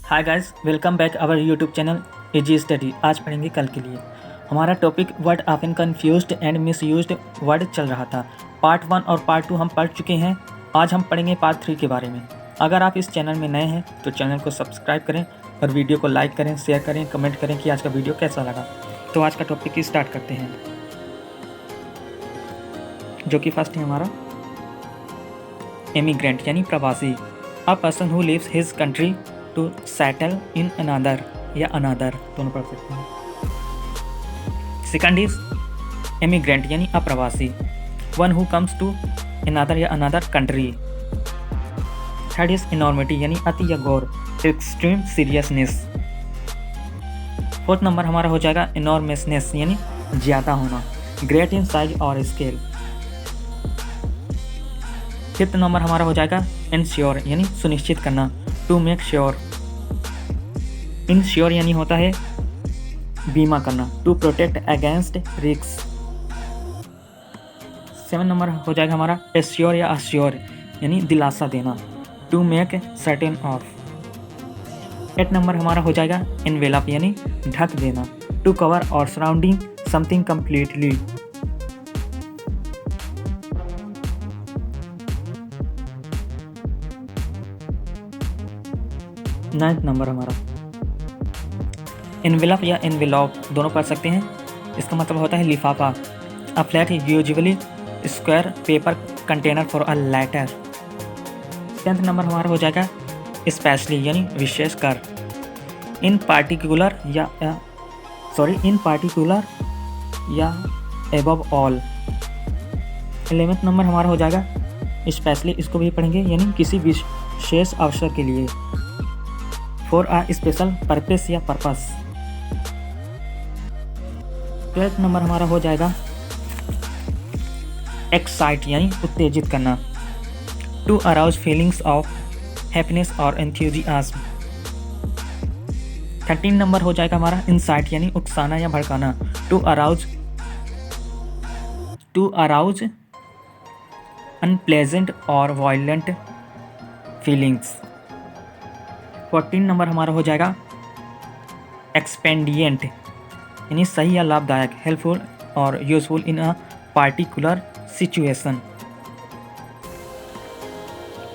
Hi guys, welcome back our YouTube channel AG study. आज पढ़ेंगे कल के लिए। हमारा topic word often confused and misused word चल रहा था। पार्ट 1 और पार्ट 2 हम पढ़ चुके हैं। आज हम पढ़ेंगे पार्ट 3 के बारे में। अगर आप इस चैनल में नए हैं तो चैनल को सब्सक्राइब करें और वीडियो को लाइक करें, शेयर करें, कमेंट करें कि आज का वीडियो कैसा लगा। तो आज का टॉपिक स्टार्ट करते हैं, जो कि फर्स्ट है हमारा एमिग्रेंट यानी प्रवासी। A person who leaves his country to settle in another या अनादर दोनों पढ़ सकते हैं। सेकंड इज एमिग्रेंट यानी अप्रवासी, one who comes to another या another country. Third is enormity यानी अति या गौर, एक्सट्रीम सीरियसनेस। फोर्थ नंबर हमारा हो जाएगा इनॉर्मसनेस यानी ज़्यादा होना, ग्रेट इन साइज और स्केल। फिफ्थ नंबर हमारा हो जाएगा इंश्योर यानी सुनिश्चित करना, टू मेक श्योर। इंश्योर यानी होता है बीमा करना, to protect against risk. 7 number हो जाएगा हमारा एश्योर या अश्योर यानी दिलासा देना, to make certain of. 8 number हमारा हो जाएगा एनवेलप यानी ढक देना, टू कवर और surrounding something completely. 9th number हमारा एनवेलप या एनवेलॉप दोनों पढ़ सकते हैं। इसका मतलब होता है लिफाफा, a flat usually square paper container for a letter. 10th number हमारा हो जाएगा स्पेशली यानी विशेषकर, इन पार्टिकुलर या एबव ऑल। 11th नंबर हमारा हो जाएगा स्पेशली, इसको भी पढ़ेंगे यानी किसी विशेष अवसर के लिए, फॉर अ स्पेशल पर्पस या पर्पस। 12th नंबर हमारा हो जाएगा एक्साइट यानी उत्तेजित करना, to arouse feelings of happiness और एंथुजियाज्म। 13 नंबर हो जाएगा हमारा इंसाइट यानी उकसाना या भड़काना, टू अराउज अनप्लेजेंट और वायलेंट फीलिंग्स। 14 नंबर हमारा हो जाएगा एक्सपेंडिएंट यानी सही या लाभदायक, हेल्पफुल और useful in a particular situation.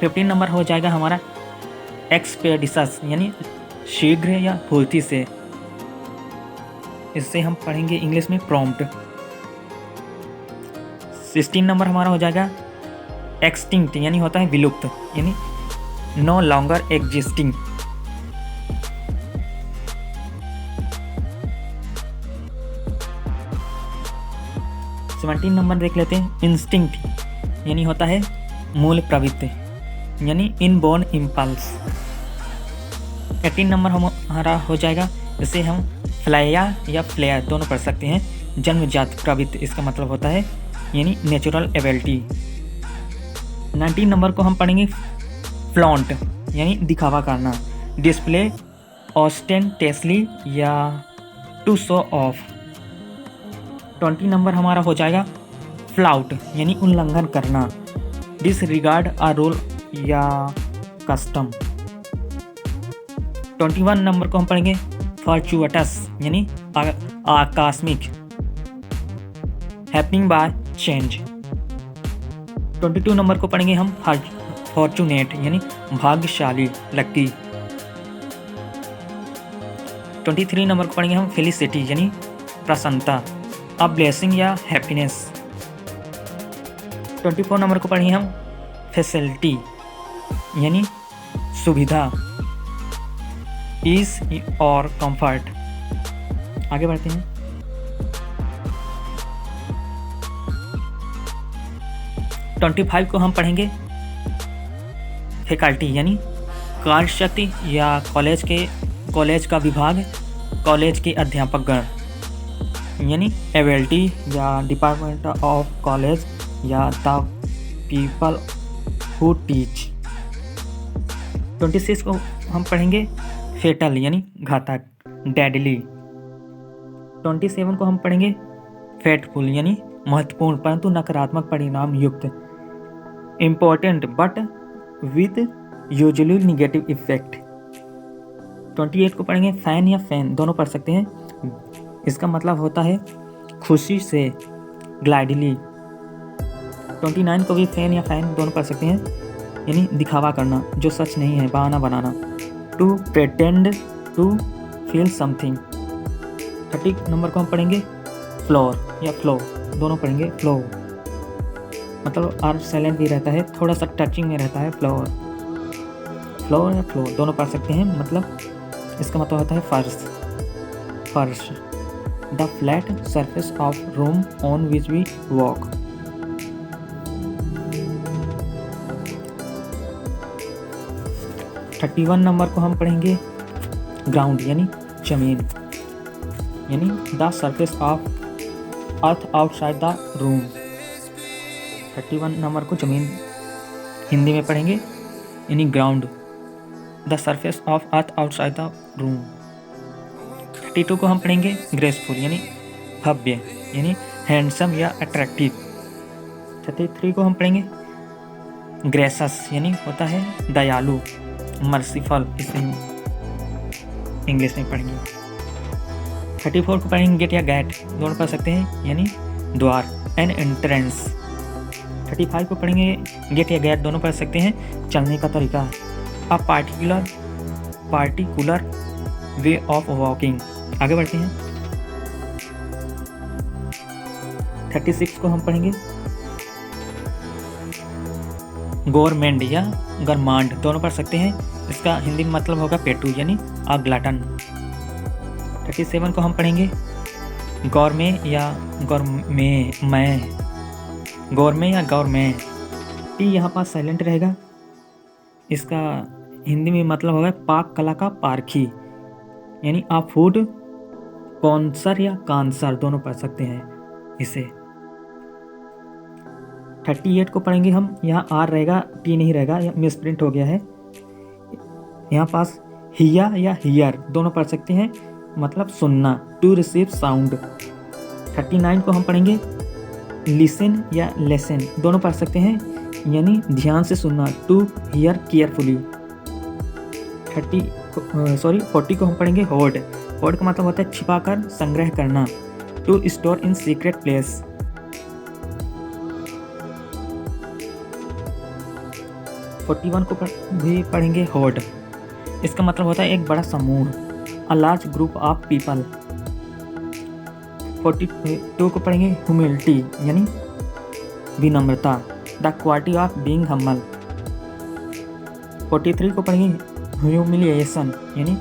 15 number हो जाएगा हमारा एक्सपेडिशस यानी शीघ्र या फुर्ती से, इससे हम पढ़ेंगे इंग्लिश में प्रॉम्प्ट। 16 नंबर हमारा हो जाएगा एक्सटिंक्ट यानी होता है विलुप्त यानी नो लॉन्गर एग्जिस्टिंग। 17 नंबर देख लेते हैं इंस्टिंक्ट यानी होता है मूल प्रवृत्ति यानी इनबोर्न इम्पल्स। 18 नंबर हमारा हो जाएगा, इसे हम फ्लाया या फ्लेयर दोनों पढ़ सकते हैं, जन्मजात प्रवृत्ति इसका मतलब होता है यानी नेचुरल एबिलिटी। 19 नंबर को हम पढ़ेंगे फ्लॉन्ट यानी दिखावा करना, डिस्प्ले ऑस्टेंटेसली या टू शो ऑफ। 20 नंबर हमारा हो जाएगा फ्लाउट यानी उल्लंघन करना, डिसरिगार्ड अ रूल या कस्टम। 21 नंबर को हम पढ़ेंगे फॉर्चुअटस यानी आकस्मिक, हैपनिंग बाय चेंज। 22 नंबर को पढ़ेंगे हम फॉर्चुनेट यानी भाग्यशाली, लकी। 23 नंबर को पढ़ेंगे हम फेलिसिटी यानी प्रसन्नता, अ ब्लेसिंग या हैप्पीनेस। 24 नंबर को पढ़ेंगे हम फैसिलिटी यानी सुविधा, ईज और कंफर्ट। आगे बढ़ते हैं। 25 को हम पढ़ेंगे फैकल्टी यानी कार्यशक्ति या कॉलेज का विभाग, कॉलेज के अध्यापकगण यानी एबिलिटी या डिपार्टमेंट ऑफ कॉलेज या द पीपल हु टीच। 26 को हम पढ़ेंगे फेटल यानी घातक, डेडली। 27 को हम पढ़ेंगे फेटफुल यानी महत्वपूर्ण परंतु नकारात्मक परिणाम युक्त, important but with usually negative effect. 28 को पढ़ेंगे फ़ैन या फ़ैन, दोनों पढ़ सकते हैं। इसका मतलब होता है खुशी से, ग्लैडली। 29 को भी फ़ैन या फ़ैन दोनों पढ़ सकते हैं, यानी दिखावा करना, जो सच नहीं है, बहाना बनाना। To pretend to feel something. 30 number को हम पढ़ेंगे फ्लोर या फ्लो, दोनों पढ़ेंगे फ्लो, मतलब आर साइलेंट भी रहता है, थोड़ा सा टचिंग में रहता है। फ्लोर, फ्लोर या फ्लो दोनों पढ़ सकते हैं, मतलब इसका मतलब होता है फर्श, फर्श। The flat surface of room on which we walk. Thirty 31 number को हम पढ़ेंगे ग्राउंड यानी जमीन, यानी the surface of earth outside the room. 31 number को जमीन हिंदी में पढ़ेंगे यानी ground, the surface of earth outside the room. 32 को हम पढ़ेंगे ग्रेसफुल यानी भव्य, यानी हैंडसम या अट्रैक्टिव। 33 को हम पढ़ेंगे ग्रेसस यानी होता है दयालु, मर्सीफल, इसे इंग्लिश में पढ़ेंगे। 34 को पढ़ेंगे गेट या गैट, दोनों पढ़ सकते हैं, यानी द्वार, एन एंट्रेंस। 35 को पढ़ेंगे गेट या गैट, दोनों पढ़ सकते हैं, चलने का तरीका, a particular way of walking. आगे बढ़ते हैं। 36 को हम पढ़ेंगे गवर्नमेंट या गरमांड, दोनों पढ़ सकते हैं, इसका हिंदी में मतलब होगा पेटू यानी अग्लाटन। 37 को हम पढ़ेंगे गौरमे या गौरमे, गौरमे या गौरमे। टी यहाँ पास साइलेंट रहेगा, इसका हिंदी में मतलब होगा पाक कला का पारखी, यानी आप फूड कॉन्सर या कांसर, दोनों पढ़ सकते हैं इसे। 38 को पढ़ेंगे हम, यहाँ आर रहेगा, टी नहीं रहेगा, यह मिसप्रिंट हो गया है। यहाँ पास हिया या हियर, दोनों पढ़ सकते हैं, मतलब सुनना, टू रिसीव साउंड। 39 को हम पढ़ेंगे लिसन या लेसन, दोनों पढ़ सकते हैं, यानी ध्यान से सुनना, टू हियर केयरफुली। 40 को हम पढ़ेंगे होर्ड, होर्ड का मतलब होता है छिपाकर संग्रह करना, to store in secret place. 41 को भी पढ़ेंगे होर्ड, इसका मतलब होता है एक बड़ा समूह, a large group of people. 42 को पढ़ेंगे ह्यूमिलिटी यानी विनम्रता, the quality of being humble. 43 को पढ़ेंगे ह्यूमिलिएशन यानी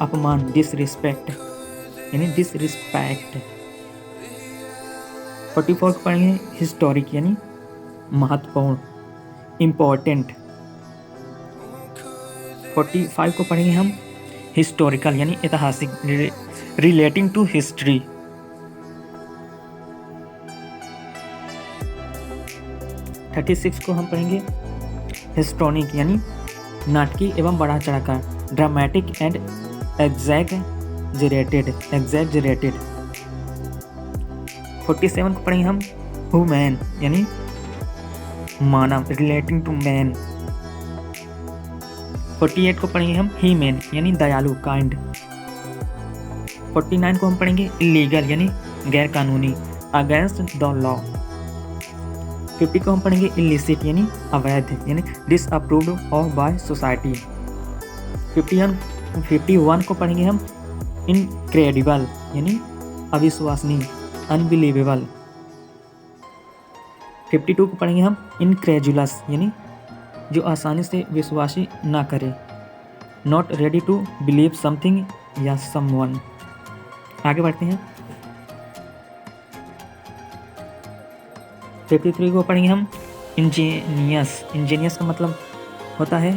अपमान, डिसरिस्पेक्ट यानी डिसरिस्पेक्ट। 44 को पढ़ेंगे हिस्टोरिक यानी महत्वपूर्ण, इम्पोर्टेंट। 45 को पढ़ेंगे हम हिस्टोरिकल यानी ऐतिहासिक, रिलेटिंग टू हिस्ट्री। 36 को हम पढ़ेंगे हिस्टोनिक यानी नाटकीय एवं बढ़ा चढ़ाकर, ड्रामेटिक एंड एग्जैगरेटेड। 47 को पढ़ेंगे हम ह्यूमन यानी मानव, रिलेटिंग टू मैन। 48 को पढ़ेंगे हम ही मैन यानी दयालु, काइंड। 49 को हम पढ़ेंगे इलीगल यानी गैर कानूनी, अगेंस्ट द लॉ। 50 को हम पढ़ेंगे इलिसिट यानी अवैध, यानी डिसअप्रूव्ड ऑफ बाय सोसाइटी। 51 को पढ़ेंगे हम इनक्रेडिबल यानी अविश्वसनीय, अनबिलीवेबल। 52 को पढ़ेंगे हम इनक्रेजुलस यानी जो आसानी से विश्वासी ना करे, not ready to believe something या समवन। आगे बढ़ते हैं। 53 को पढ़ेंगे हम इंजीनियस, इंजीनियस का मतलब होता है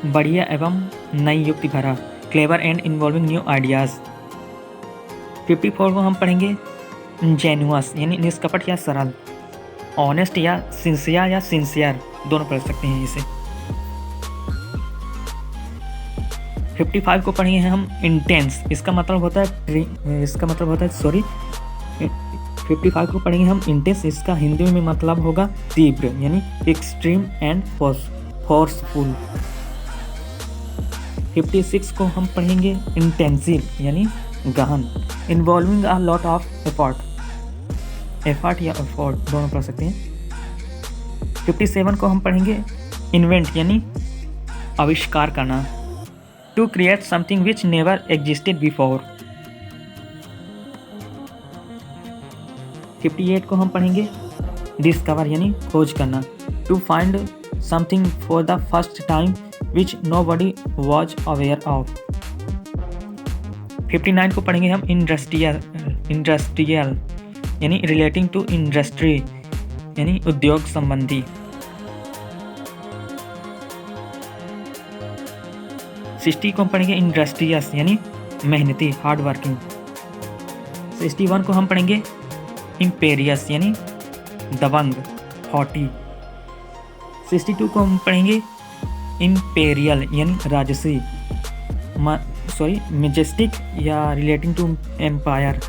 बढ़िया एवं नई युक्ति भरा, clever and involving new ideas. 54 को हम पढ़ेंगे इंजेन्युअस यानी निष्कपट या सरल, ऑनेस्ट या सिंसियर, दोनों पढ़ सकते हैं इसे। 55 को पढ़ेंगे हम इंटेंस, इसका मतलब होता है 55 को पढ़ेंगे हम इंटेंस, इसका हिंदी में मतलब होगा तीव्र यानी एक्सट्रीम एंड फोर्सफुल। 56 को हम पढ़ेंगे इंटेंसिव यानी गहन, involving a lot of effort या एफर्ट दोनों पढ़ सकते हैं। 57 को हम पढ़ेंगे इन्वेंट यानी आविष्कार करना, to create something which never existed before. 58 को हम पढ़ेंगे डिस्कवर यानी खोज करना, to find something for the first time which nobody was aware of. 59 को पढ़ेंगे हम इंडस्ट्रियल यानी रिलेटिंग टू इंडस्ट्री यानी उद्योग संबंधी। 60 को हम पढ़ेंगे इंडस्ट्रियस यानी मेहनती हार्ड वर्किंग। 61 को हम पढ़ेंगे इम्पेरियस यानी दबंग हॉटी। 62 को हम पढ़ेंगे इम्पेरियल यानी राजसी मेजेस्टिक या रिलेटिंग टू एम्पायर।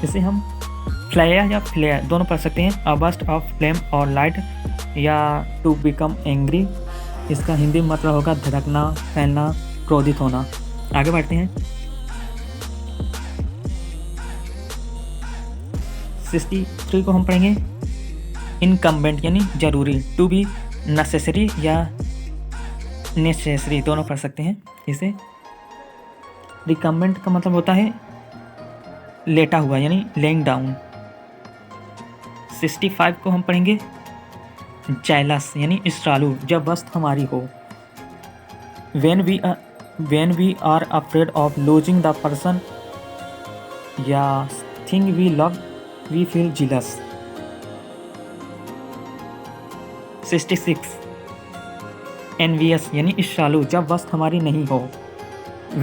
इसे हम फ्लेयर या फ्लेयर दोनों पढ़ सकते हैं, अ बर्स्ट ऑफ फ्लेम और लाइट या टू बिकम एंग्री। इसका हिंदी मतलब होगा धड़कना, फैलना, क्रोधित होना। आगे बढ़ते हैं। 63 को हम पढ़ेंगे इनकम्बेंट यानी जरूरी, टू बी नेसेसरी या नेसेसरी दोनों पढ़ सकते हैं इसे। रिकम्बेंट का मतलब होता है लेटा हुआ यानी लेइंग डाउन। 65 को हम पढ़ेंगे जेलस यानी ईर्ष्यालु, जब वस्त हमारी हो। when we are afraid of losing the person या thing we love we feel jealous। 66 envious यानी ईर्ष्यालु, जब वस्त हमारी नहीं हो।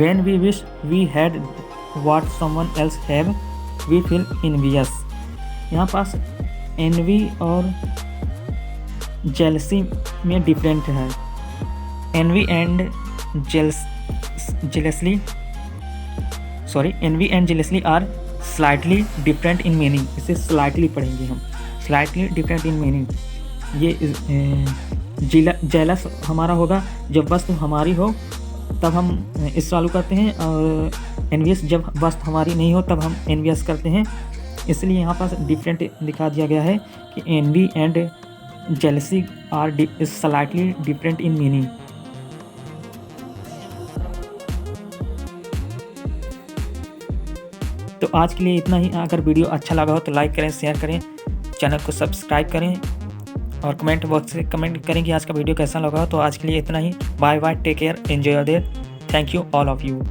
when we wish we had what someone else have we feel envious। यहाँ पास envy और jealousy में डिफरेंट है। envy and jealousy are slightly different in meaning। इसे slightly पढ़ेंगे हम, slightly different in meaning। ये जेलस हमारा होगा जब वस्तु हमारी हो तब हम ईर्ष्यालु करते हैं, और एनवियस जब वस्तु हमारी नहीं हो तब हम एनवियस करते हैं। इसलिए यहाँ पास डिफरेंट दिखा दिया गया है कि envy and jealousy are slightly different in meaning. तो आज के लिए इतना ही। अगर वीडियो अच्छा लगा हो तो लाइक करें, शेयर करें, चैनल को सब्सक्राइब करें और कमेंट बॉक्स से कमेंट करें कि आज का वीडियो कैसा लगा हो। तो आज के लिए इतना ही। Bye bye, take care, enjoy your day. Thank you all of you.